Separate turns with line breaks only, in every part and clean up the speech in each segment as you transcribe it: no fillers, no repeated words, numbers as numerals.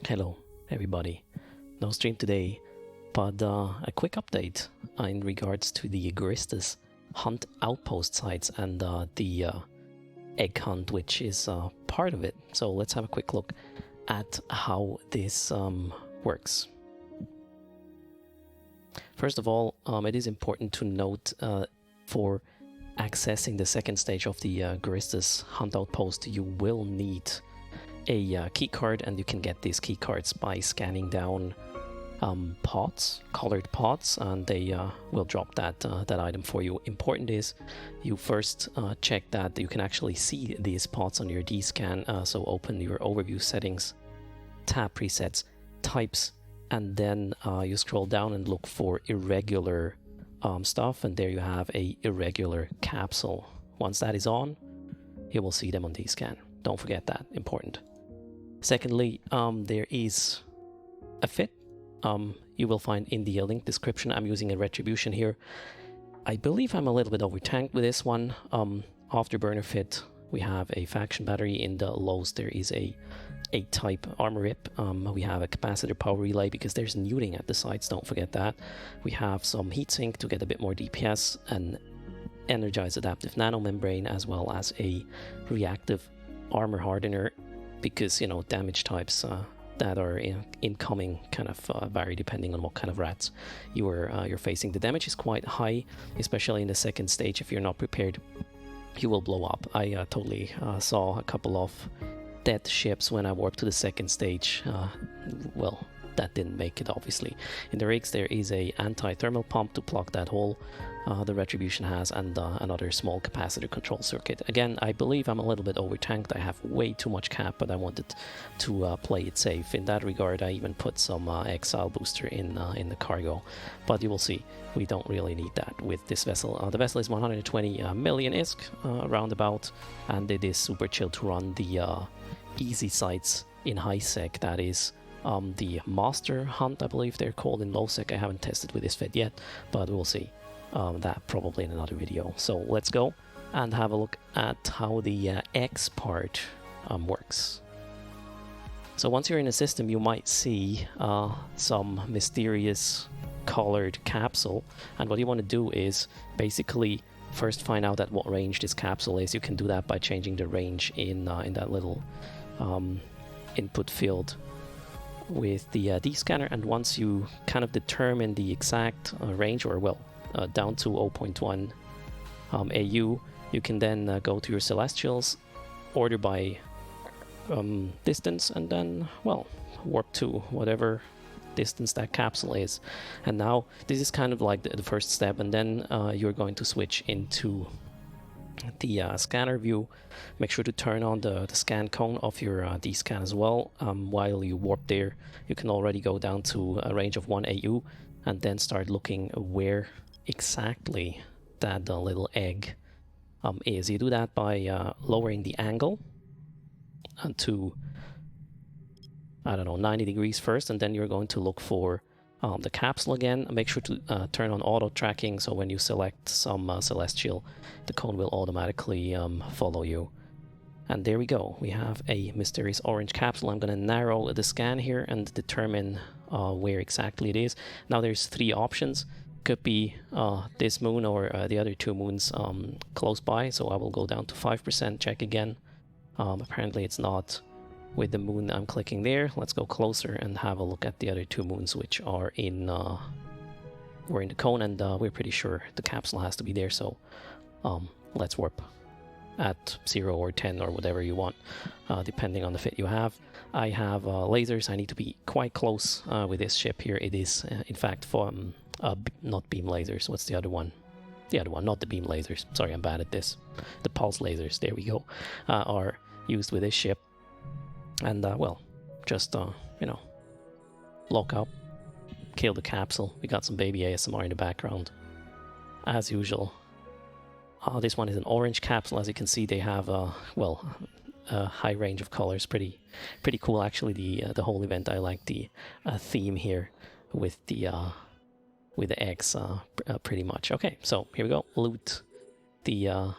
Hello everybody, no stream today, but a quick update in regards to the Guristas hunt outpost sites and the egg hunt, which is part of it. So let's have a quick look at how this works. First of all, it is important to note for accessing the second stage of the Guristas hunt outpost, you will need a key card, and you can get these key cards by scanning down pots, colored pots, and they will drop that item for you. Important is you first check that you can actually see these pots on your D-scan, so open your overview settings, tab presets, types, and then you scroll down and look for irregular stuff, and there you have a irregular capsule. Once that is on, you will see them on D-scan. Don't forget that, important. Secondly, there is a fit you will find in the link description. I'm using a retribution here. I believe I'm a little bit over tanked with this one. Afterburner fit, we have a faction battery. In the lows there is a type armor rip. We have a capacitor power relay because there's neuting at the sites, don't forget that. We have some heatsink to get a bit more DPS, an energized adaptive nanomembrane, as well as a reactive armor hardener, because you know damage types that are incoming kind of vary depending on what kind of rats you're facing. The damage is quite high, especially in the second stage. If you're not prepared, you will blow up. I totally saw a couple of dead ships when I warped to the second stage. Well, that didn't make it, obviously. In the rigs there is a anti-thermal pump to plug that hole the retribution has, and another small capacitor control circuit. Again, I believe I'm a little bit over tanked. I have way too much cap, but I wanted to play it safe. In that regard, I even put some exile booster in the cargo, but you will see we don't really need that with this vessel. The vessel is 120 million ISK roundabout, and it is super chill to run the easy sites in high sec. That is the master hunt, I believe they're called, in low sec. I haven't tested with this fed yet, but we'll see that probably in another video. So let's go and have a look at how the X part works. So once you're in a system, you might see some mysterious colored capsule, and what you want to do is basically first find out at what range this capsule is. You can do that by changing the range in that little input field with the D-scanner, and once you kind of determine the exact range, or well, down to 0.1 AU, you can then go to your celestials, order by distance, and then, well, warp to whatever distance that capsule is. And now this is kind of like the first step, and then you're going to switch into the scanner view. Make sure to turn on the scan cone of your D-scan as well. While you warp there, you can already go down to a range of 1 AU and then start looking where exactly that little egg is. You do that by lowering the angle to, I don't know, 90 degrees first, and then you're going to look for the capsule again. Make sure to turn on auto tracking, so when you select some celestial, the cone will automatically follow you. And there we go, we have a mysterious orange capsule. I'm going to narrow the scan here and determine where exactly it is. Now there's three options. Could be this moon or the other two moons close by, so I will go down to 5%, check again. Apparently it's not with the moon. I'm clicking there. Let's go closer and have a look at the other two moons, which are in we're in the cone, and we're pretty sure the capsule has to be there. So let's warp at 0 or 10 or whatever you want, depending on the fit you have. I have lasers. I need to be quite close with this ship here. It is in fact from not beam lasers. What's the other one? The other one, not the beam lasers. Sorry, I'm bad at this. The pulse lasers, there we go, are used with this ship. And well, just you know, lock up, kill the capsule. We got some baby ASMR in the background, as usual. This one is an orange capsule. As you can see, they have well, a high range of colors. Pretty cool, actually. The whole event, I like the theme here with the X pretty much. Okay, so here we go. Loot the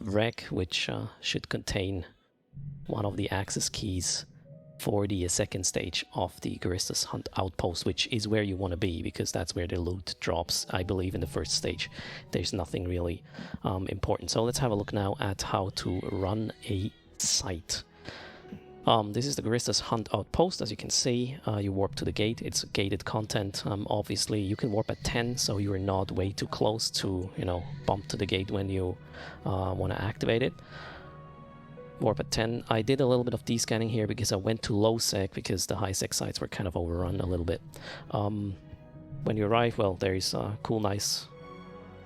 wreck, which should contain one of the access keys for the second stage of the Guristas Hunt Outpost, which is where you want to be, because that's where the loot drops. I believe in the first stage there's nothing really important. So let's have a look now at how to run a site. This is the Guristas Hunt Outpost. As you can see, you warp to the gate. It's gated content. Obviously, you can warp at 10, so you are not way too close to, you know, bump to the gate when you want to activate it. Warp at 10. I did a little bit of descanning here because I went to low sec because the high sec sites were kind of overrun a little bit. When you arrive, well, there's cool, nice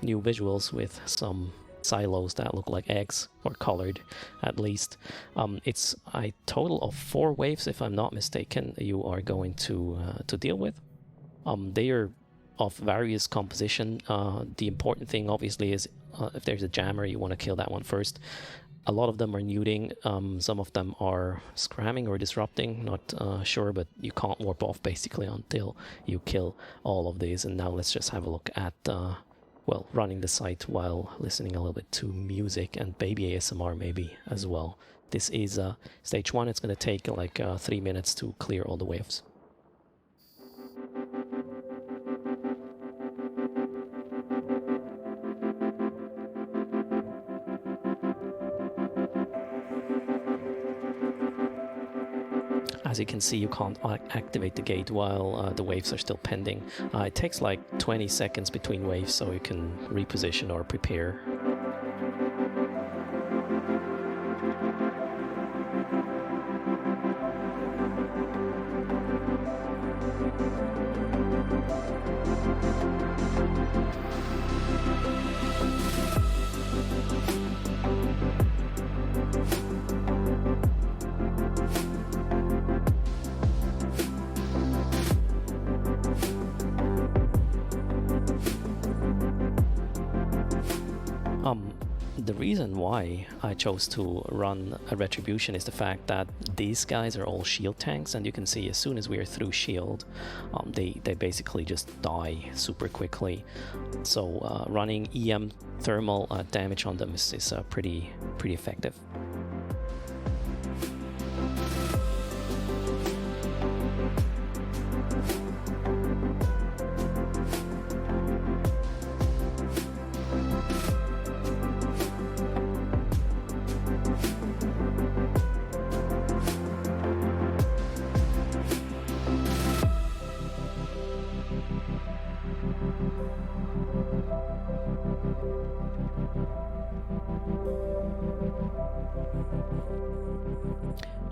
new visuals with some silos that look like eggs, or colored at least. It's a total of 4 waves, if I'm not mistaken, you are going to deal with. They are of various composition. The important thing obviously is if there's a jammer, you want to kill that one first. A lot of them are nuding, some of them are scramming or disrupting, not sure, but you can't warp off basically until you kill all of these. And now let's just have a look at well, running the site while listening a little bit to music and baby ASMR maybe as well. This is stage 1. It's going to take like 3 minutes to clear all the waves. As you can see, you can't activate the gate while the waves are still pending. It takes like 20 seconds between waves, so you can reposition or prepare. The reason why I chose to run a Retribution is the fact that these guys are all shield tanks, and you can see as soon as we are through shield, they basically just die super quickly. So running EM thermal damage on them is pretty effective.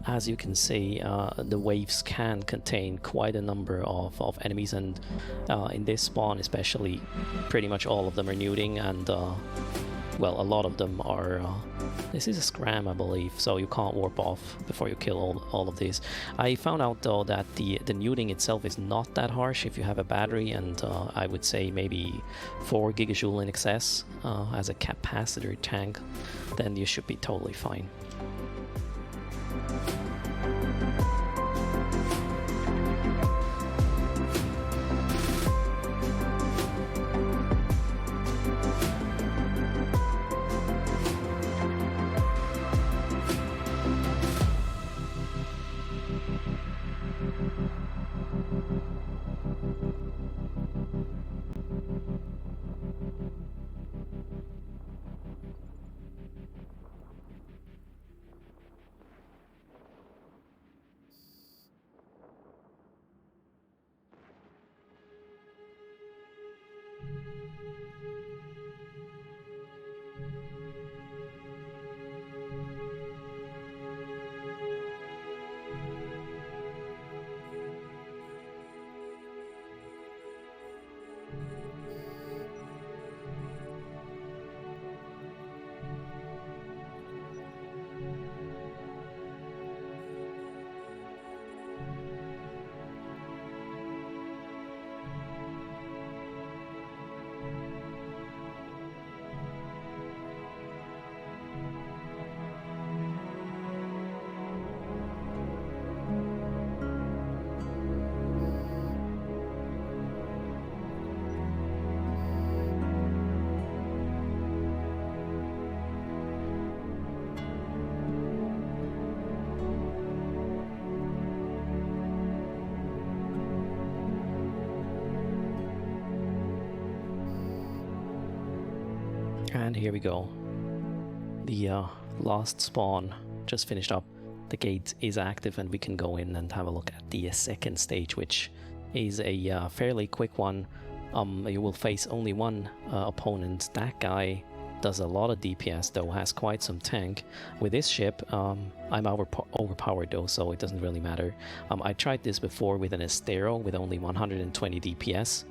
As you can see, the waves can contain quite a number of enemies, and in this spawn especially, pretty much all of them are nuding, and well, a lot of them are... this is a scram, I believe, so you can't warp off before you kill all of these. I found out though that the nuding itself is not that harsh if you have a battery, and I would say maybe 4 gigajoule in excess as a capacitor tank, then you should be totally fine. And here we go. The last spawn just finished up. The gate is active and we can go in and have a look at the second stage, which is a fairly quick one. You will face only one opponent. That guy does a lot of DPS though, has quite some tank. With this ship, I'm overpowered though, so it doesn't really matter. I tried this before with an Estero with only 120 DPS.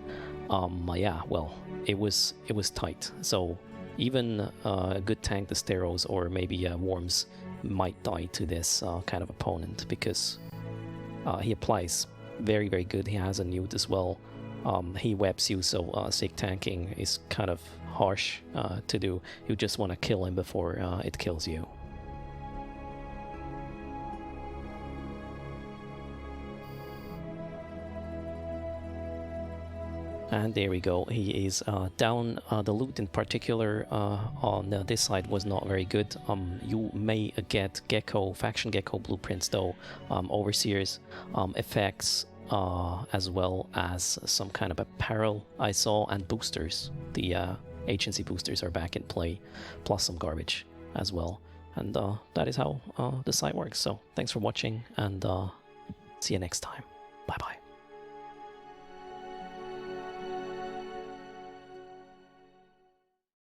Yeah, well, it was tight. So even a good tank, the Steros or maybe Worms might die to this kind of opponent, because he applies very, very good. He has a nude as well. He webs you, so sig tanking is kind of harsh to do. You just want to kill him before it kills you. And there we go, he is down. The loot in particular on this side was not very good. You may get Gecko, Faction Gecko blueprints though, Overseers, effects, as well as some kind of apparel I saw, and boosters. The agency boosters are back in play, plus some garbage as well. And that is how the site works. So thanks for watching, and see you next time. Bye bye.